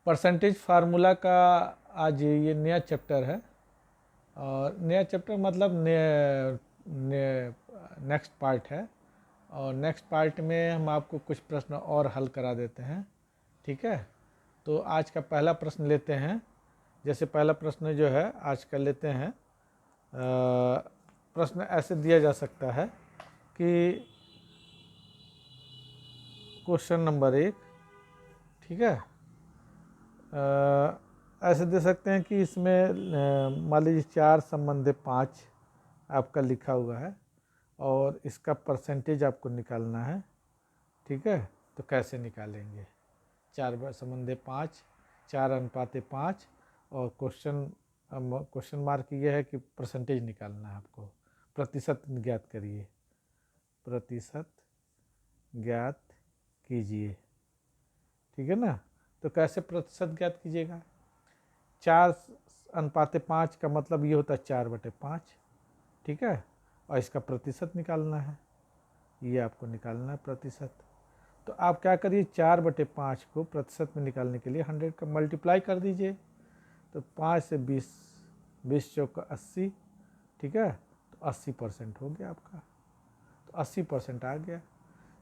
Percentage formula का आज ये नया चैप्टर है, और नया चैप्टर मतलब नेक्स्ट पार्ट है, और नेक्स्ट पार्ट में हम आपको कुछ प्रश्न और हल करा देते हैं। ठीक है, तो आज का पहला प्रश्न लेते हैं। जैसे पहला प्रश्न जो है आज का लेते हैं, प्रश्न ऐसे दिया जा सकता है कि क्वेश्चन नंबर 1, ठीक है, ऐसे दे सकते हैं कि इसमें मान लीजिए 4 संबंधे 5 आपका लिखा हुआ है और इसका परसेंटेज आपको निकालना है। ठीक है, तो कैसे निकालेंगे? 4 संबंधे 5, 4 अनुपाते 5, और क्वेश्चन मार्क ये है कि परसेंटेज निकालना है आपको। प्रतिशत ज्ञात करिए, प्रतिशत ज्ञात कीजिए। ठीक है ना, तो कैसे प्रतिशत ज्ञात कीजिएगा? 4 अनुपाते 5 का मतलब ये होता है 4/5। ठीक है, और इसका प्रतिशत निकालना है, ये आपको निकालना है प्रतिशत। तो आप क्या करिए, 4/5 को प्रतिशत में निकालने के लिए 100 का मल्टीप्लाई कर दीजिए। तो 5 से 20, 20 चौका 80, ठीक है, तो 80% हो गया आपका, तो 80% आ गया।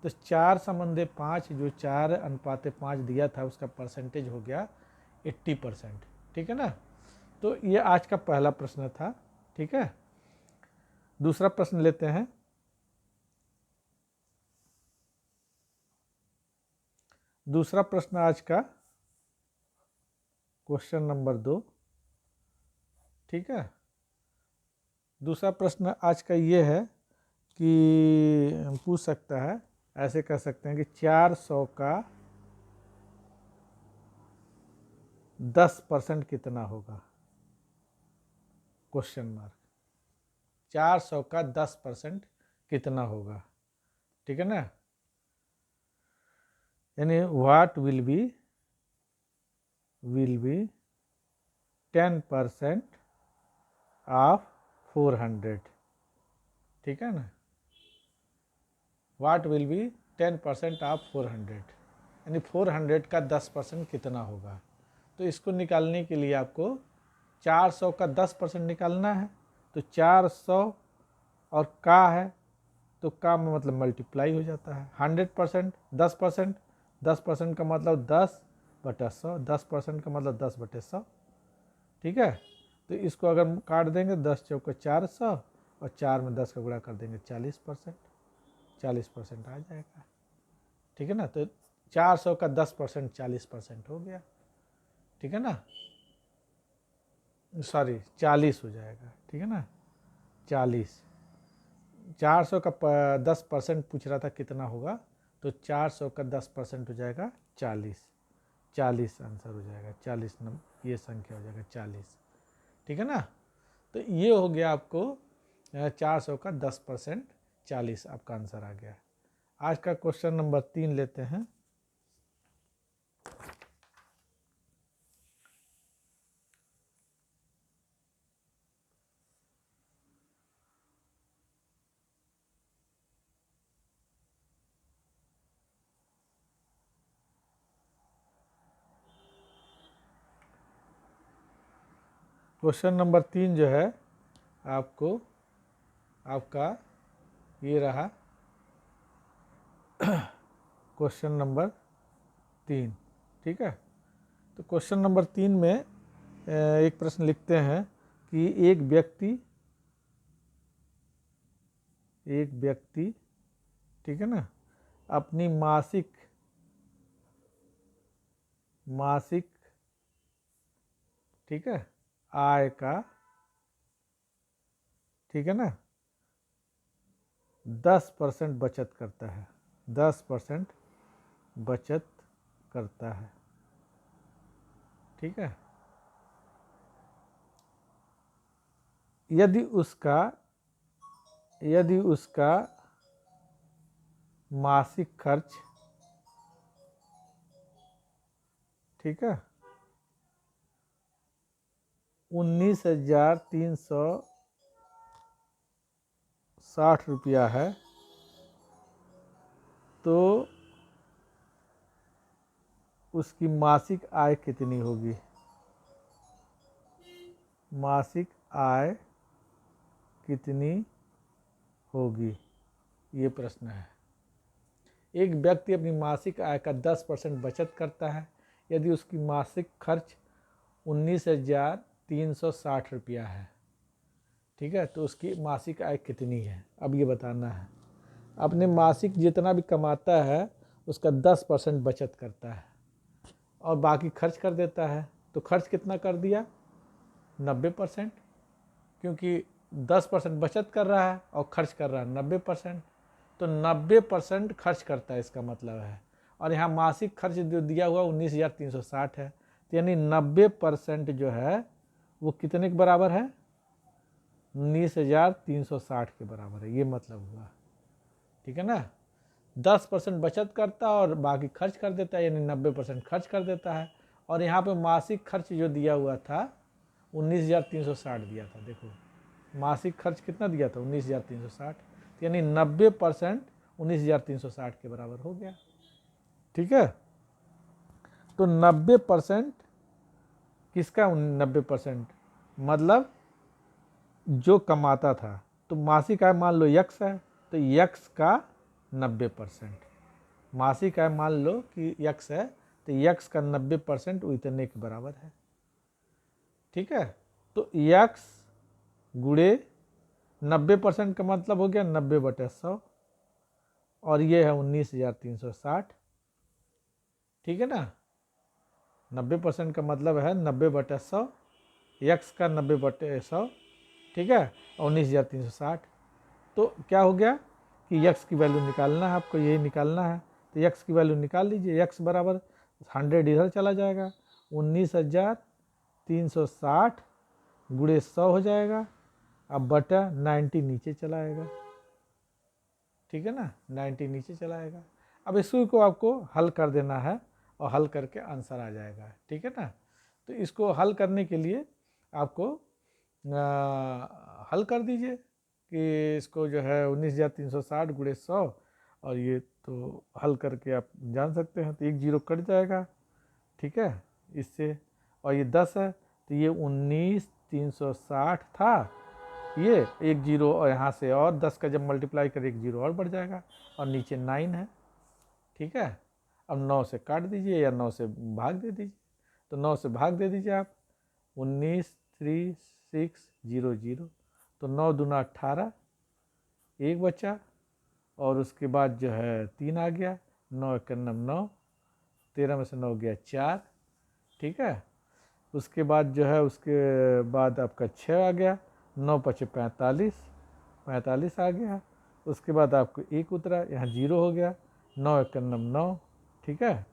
तो 4 संबंधे 5 जो 4 अनुपाते 5 दिया था उसका परसेंटेज हो गया 80%। ठीक है ना, तो ये आज का पहला प्रश्न था। ठीक है, दूसरा प्रश्न लेते हैं। दूसरा प्रश्न आज का क्वेश्चन नंबर 2। ठीक है, दूसरा प्रश्न आज का ये है कि पूछ सकता है, ऐसे कह सकते हैं कि 400 का 10% कितना होगा? Question mark. 400 का 10% कितना होगा? ठीक है ना, यानी व्हाट विल बी 10% ऑफ 400। ठीक है ना, व्हाट विल बी 10% ऑफ 400, यानी 400 का 10% कितना होगा? तो इसको निकालने के लिए आपको 400 का 10% निकालना है। तो 400 और का है, तो का में मतलब मल्टीप्लाई हो जाता है। 100% 10%, 10% का मतलब 10/100, 10% का मतलब 10/100। ठीक है, तो इसको अगर काट देंगे 10 चौके 400 और 4 में 10 का गुणा कर देंगे 40%, 40% आ जाएगा। ठीक है ना, तो 400 का 10% 40% हो गया। ठीक है ना, सॉरी 40 हो जाएगा। ठीक है ना, 40। 400 का 10% पूछ रहा था कितना होगा, तो 400 का 10% हो जाएगा 40। 40 आंसर हो जाएगा, 40 नंबर ये संख्या हो जाएगा 40। ठीक है ना, तो ये हो गया आपको 400 का 10%, 40 आपका आंसर आ गया। आज का क्वेश्चन नंबर 3 लेते हैं। क्वेश्चन नंबर 3 जो है आपको आपका ये रहा क्वेश्चन नंबर 3। ठीक है, तो क्वेश्चन नंबर 3 में एक प्रश्न लिखते हैं कि एक व्यक्ति, ठीक है ना, अपनी मासिक ठीक है आय का, ठीक है ना, 10% बचत करता है, 10% बचत करता है। ठीक है, यदि उसका मासिक खर्च, ठीक है, 19,360 रुपया है, तो उसकी मासिक आय कितनी होगी। मासिक आय कितनी होगी, ये प्रश्न है। एक व्यक्ति अपनी मासिक आय का 10% बचत करता है। यदि उसकी मासिक खर्च 19,360 रुपया है, ठीक है, तो उसकी मासिक आय कितनी है, अब ये बताना है। अपने मासिक जितना भी कमाता है उसका 10% बचत करता है और बाकी खर्च कर देता है। तो खर्च कितना कर दिया, 90%, क्योंकि 10% बचत कर रहा है और खर्च कर रहा है 90%, तो 90% खर्च करता है, इसका मतलब है। और यहाँ मासिक खर्च जो दिया हुआ 19,360 है, तो यानी 90% जो है वो कितने के बराबर है, 19,360 के बराबर है, ये मतलब हुआ, ठीक है ना। 10% बचत करता है और बाकी खर्च कर देता है, यानी 90% खर्च कर देता है। और यहाँ पे मासिक खर्च जो दिया हुआ था 19,360 दिया था, देखो मासिक खर्च कितना दिया था 19,360, यानी 90% 19,360 के बराबर हो गया, ठीक है। तो 90% किसका, 90% मतलब जो कमाता था। तो मासिक आय मान लो यक्स है, तो यक्स का 90%, मासिक आय मान लो कि यक्स है, तो यक्स का 90% इतने के बराबर है, ठीक है। तो यक्स गुणे 90% का मतलब हो गया 90/100, और ये है 19,360, ठीक है ना। 90% का मतलब है 90/100, यक्स का 90/100, ठीक है, और 19,360। तो क्या हो गया कि यक्स की वैल्यू निकालना है आपको, यही निकालना है। तो यक्स की वैल्यू निकाल लीजिए, यक्स बराबर 100 इधर चला जाएगा, 19,360 गुणे 100 हो जाएगा, अब बटा 90 नीचे चला आएगा, ठीक है ना, 90 नीचे चला आएगा। अब इसी को आपको हल कर देना है और हल करके आंसर आ जाएगा, ठीक है ना। तो इसको हल करने के लिए आपको हल कर दीजिए कि इसको जो है 19,360 गुणे 100, और ये तो हल करके आप जान सकते हैं, तो 1 0 कट जाएगा, ठीक है, इससे। और ये 10 है, तो ये 19,360 था, ये 1 0 और यहाँ से और 10 का जब मल्टीप्लाई कर 1 0 और बढ़ जाएगा, और नीचे 9 है, ठीक है। अब 9 से काट दीजिए या 9 से भाग दे दीजिए, तो 9 से भाग दे दीजिए आप, 19,360, तो 9 दूना 18, 1 बचा, और उसके बाद जो है 3 आ गया, 9 1 9, 13 में से 9 गया 4, ठीक है। उसके बाद जो है, उसके बाद आपका 6 आ गया, 9 5 45, 45 आ गया। उसके बाद आपको 1 उतरा, यहाँ 0 हो गया, 9 1 9, ठीक है।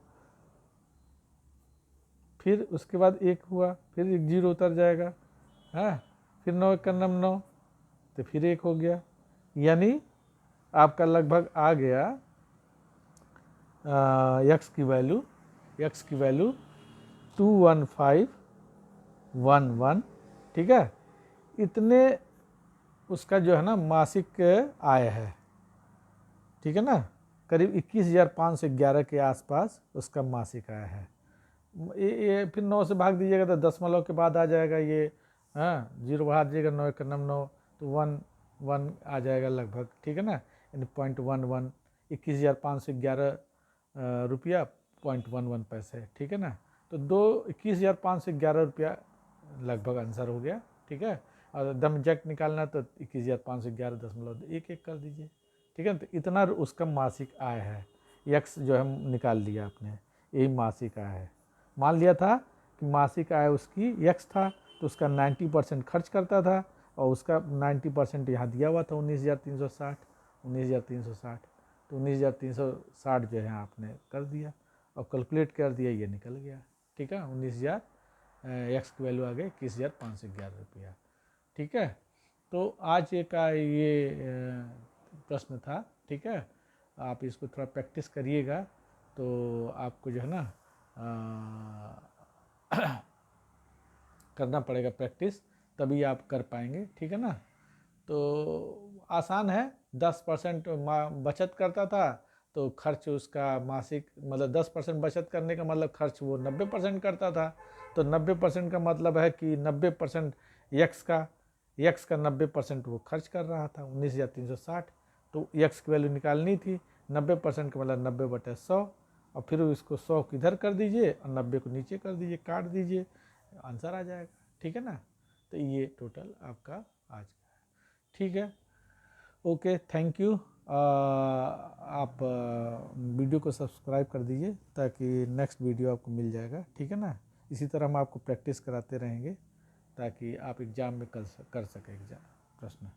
फिर उसके बाद 1 हुआ, फिर 1 0 उतर जाएगा, हाँ, फिर 9 1 9, तो फिर 1 हो गया, यानी आपका लगभग आ गया यक्स की वैल्यू 21511, ठीक है। इतने उसका जो है ना मासिक आय है, ठीक है ना, करीब 21,511 के आसपास उसका मासिक आय है। ये फिर 9 से भाग दीजिएगा तो दशमलव के बाद आ जाएगा ये, हाँ, 0 बढ़ा दीजिएगा, 9 1 9, तो 1 1 आ जाएगा लगभग, ठीक है ना, यानी 0.11, 21,511 रुपया 0.11 पैसे, ठीक है ना। तो 21,511 रुपया लगभग आंसर हो गया, ठीक है। और दम एग्जैक्ट निकालना तो 21,511.11 कर दीजिए, ठीक है। तो इतना उसका मासिक आय है, यक्स जो है निकाल लिया आपने, यही मासिक आय है। मान लिया था कि मासिक आय उसकी यक्स था, तो उसका 90% खर्च करता था, और उसका 90% यहाँ दिया हुआ था 19,360, तो 19,360 जो है आपने कर दिया और कैलकुलेट कर दिया, ये निकल गया, ठीक है। 19,000 एक्स की वैल्यू आ गई 21,511 रुपया, ठीक है। तो आज का ये प्रश्न था, ठीक है। आप इसको थोड़ा प्रैक्टिस करिएगा, तो आपको जो है ना करना पड़ेगा प्रैक्टिस, तभी आप कर पाएंगे, ठीक है ना। तो आसान है, 10% बचत करता था, तो खर्च उसका मासिक मतलब 10% बचत करने का मतलब खर्च वो 90% करता था। तो 90% का मतलब है कि 90% यक्स का 90% वो खर्च कर रहा था 19,360। तो यक्स की वैल्यू निकालनी थी, 90% का मतलब 90/100, और फिर इसको 100 किधर कर दीजिए और 90 को नीचे कर दीजिए, काट दीजिए, आंसर आ जाएगा। ठीक है ना। तो ये टोटल आपका आज का है। ठीक है, ओके, थैंक यू। आप वीडियो को सब्सक्राइब कर दीजिए ताकि नेक्स्ट वीडियो आपको मिल जाएगा। ठीक है ना। इसी तरह हम आपको प्रैक्टिस कराते रहेंगे ताकि आप एग्ज़ाम में कर सकें एग्ज़ाम प्रश्न।